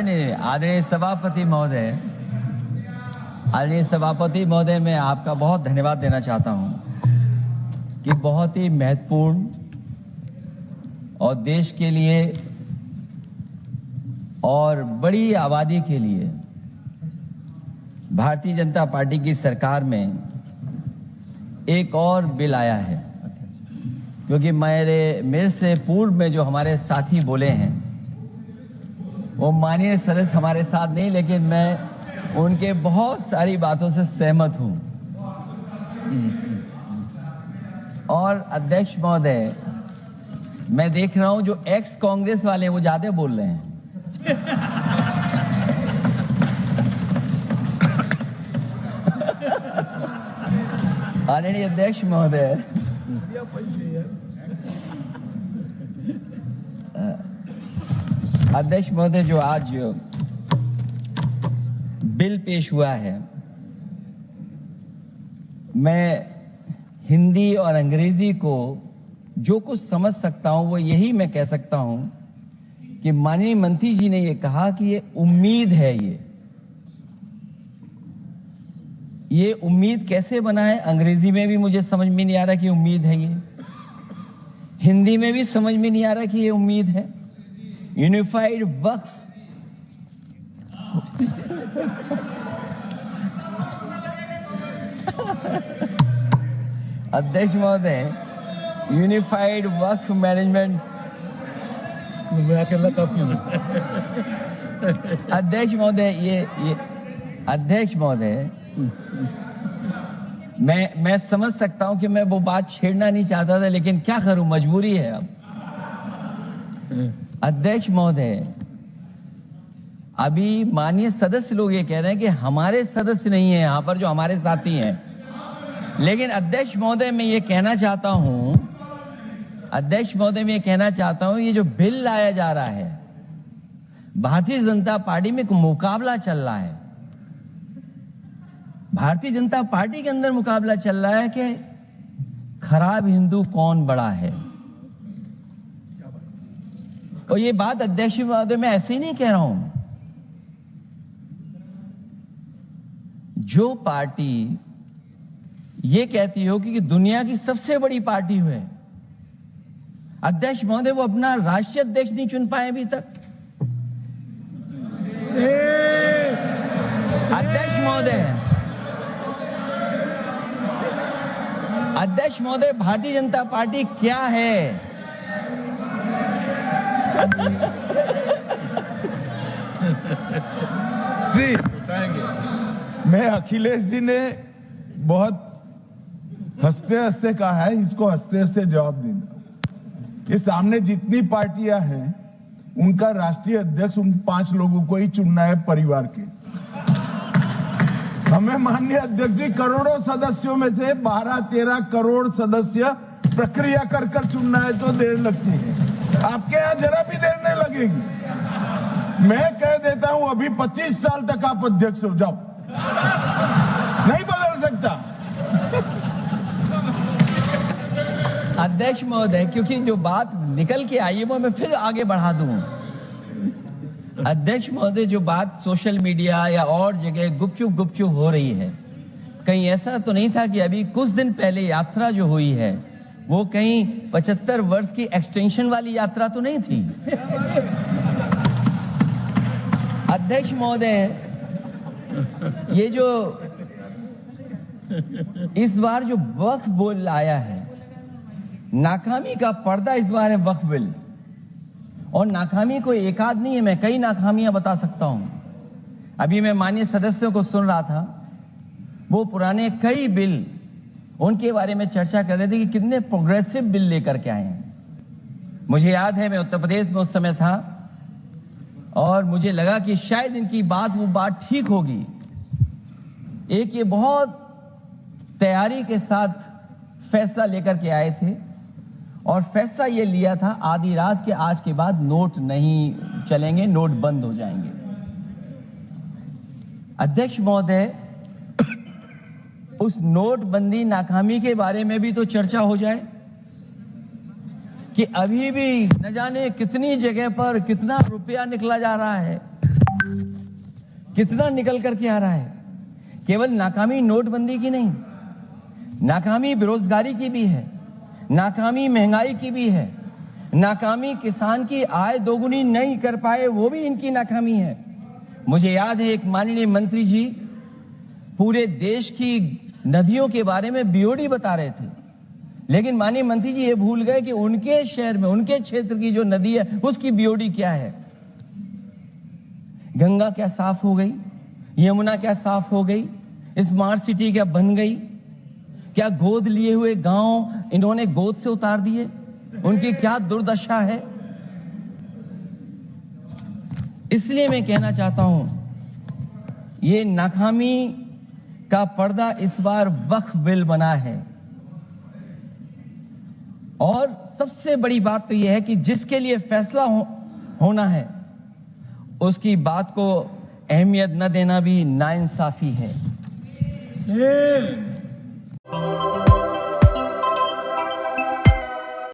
नहीं, आदरणीय सभापति महोदय, मैं आपका बहुत धन्यवाद देना चाहता हूं कि बहुत ही महत्वपूर्ण और देश के लिए और बड़ी आबादी के लिए भारतीय जनता पार्टी की सरकार में एक और बिल आया है, क्योंकि मेरे से पूर्व में जो हमारे साथी बोले हैं वो माननीय सदस्य हमारे साथ नहीं, लेकिन मैं उनके बहुत सारी बातों से सहमत हूं। और अध्यक्ष महोदय, मैं देख रहा हूं जो एक्स कांग्रेस वाले हैं वो ज्यादा बोल रहे हैं। आदरणीय अध्यक्ष महोदय, जो आज बिल पेश हुआ है, मैं हिंदी और अंग्रेजी को जो कुछ समझ सकता हूं वो यही मैं कह सकता हूं कि माननीय मंत्री जी ने ये कहा कि ये उम्मीद है। ये उम्मीद कैसे बना है, अंग्रेजी में भी मुझे समझ में नहीं आ रहा कि उम्मीद है, ये हिंदी में भी समझ में नहीं आ रहा कि ये उम्मीद है। यूनिफाइड वक्फ अध्यक्ष महोदय, यूनिफाइड वक्फ मैनेजमेंट, अध्यक्ष महोदय, मैं समझ सकता हूं कि मैं वो बात छेड़ना नहीं चाहता था, लेकिन क्या करूं, मजबूरी है अब। अध्यक्ष महोदय, अभी माननीय सदस्य लोग ये कह रहे हैं कि हमारे सदस्य नहीं है यहां पर जो हमारे साथी हैं, लेकिन अध्यक्ष महोदय मैं ये कहना चाहता हूं, ये जो बिल लाया जा रहा है, भारतीय जनता पार्टी में एक मुकाबला चल रहा है। भारतीय जनता पार्टी के अंदर मुकाबला चल रहा है कि खराब हिंदू कौन बड़ा है। और ये बात अध्यक्ष महोदय मैं ऐसे ही नहीं कह रहा हूं। जो पार्टी ये कहती हो कि दुनिया की सबसे बड़ी पार्टी है, अध्यक्ष महोदय वो अपना राष्ट्रीय अध्यक्ष नहीं चुन पाए अभी तक। अध्यक्ष महोदय, भारतीय जनता पार्टी क्या है? जी, मैं अखिलेश जी ने बहुत हंसते हंसते कहा है, इसको हंसते हंसते जवाब देना। ये सामने जितनी पार्टियां हैं उनका राष्ट्रीय अध्यक्ष उन 5 लोगों को ही चुनना है परिवार के। हमें माननीय अध्यक्ष जी करोड़ों सदस्यों में से 12-13 करोड़ सदस्य प्रक्रिया कर चुनना है तो देर लगती है। आपके यहां जरा भी देर नहीं लगेगी। मैं कह देता हूं अभी 25 साल तक आप अध्यक्ष हो जाओ, नहीं बदल सकता। अध्यक्ष महोदय, क्योंकि जो बात निकल के आई है वो मैं फिर आगे बढ़ा दूं। अध्यक्ष महोदय, जो बात सोशल मीडिया या और जगह गुपचुप हो रही है, कहीं ऐसा तो नहीं था कि अभी कुछ दिन पहले यात्रा जो हुई है वो कहीं 75 वर्ष की एक्सटेंशन वाली यात्रा तो नहीं थी। अध्यक्ष महोदय, ये जो इस बार जो वक्फ बिल आया है, नाकामी का पर्दा इस बार है वक्फ बिल। और नाकामी कोई एक आध नहीं है, मैं कई नाकामियां बता सकता हूं। अभी मैं माननीय सदस्यों को सुन रहा था, वो पुराने कई बिल उनके बारे में चर्चा कर रहे थे कि कितने प्रोग्रेसिव बिल लेकर के आए हैं। मुझे याद है मैं उत्तर प्रदेश में उस समय था और मुझे लगा कि शायद इनकी वो बात ठीक होगी। एक ये बहुत तैयारी के साथ फैसला लेकर के आए थे और फैसला ये लिया था आधी रात के आज के बाद नोट नहीं चलेंगे, नोट बंद हो जाएंगे। अध्यक्ष महोदय, उस नोटबंदी नाकामी के बारे में भी तो चर्चा हो जाए कि अभी भी न जाने कितनी जगह पर कितना रुपया निकला जा रहा है। कितना निकल करके आ रहा है। केवल नाकामी नोटबंदी की नहीं, नाकामी बेरोजगारी की भी है, नाकामी महंगाई की भी है, नाकामी किसान की आय दोगुनी नहीं कर पाए वो भी इनकी नाकामी है। मुझे याद है एक माननीय मंत्री जी पूरे देश की नदियों के बारे में बीओडी बता रहे थे, लेकिन माननीय मंत्री जी ये भूल गए कि उनके शहर में, उनके क्षेत्र की जो नदी है उसकी बीओडी क्या है। गंगा क्या साफ हो गई, यमुना क्या साफ हो गई, स्मार्ट सिटी क्या बन गई, क्या गोद लिए हुए गांव इन्होंने गोद से उतार दिए, उनकी क्या दुर्दशा है। इसलिए मैं कहना चाहता हूं, ये नाकामी का पर्दा इस बार वक्फ बिल बना है। और सबसे बड़ी बात तो यह है कि जिसके लिए फैसला होना है उसकी बात को अहमियत न देना भी नाइंसाफी है।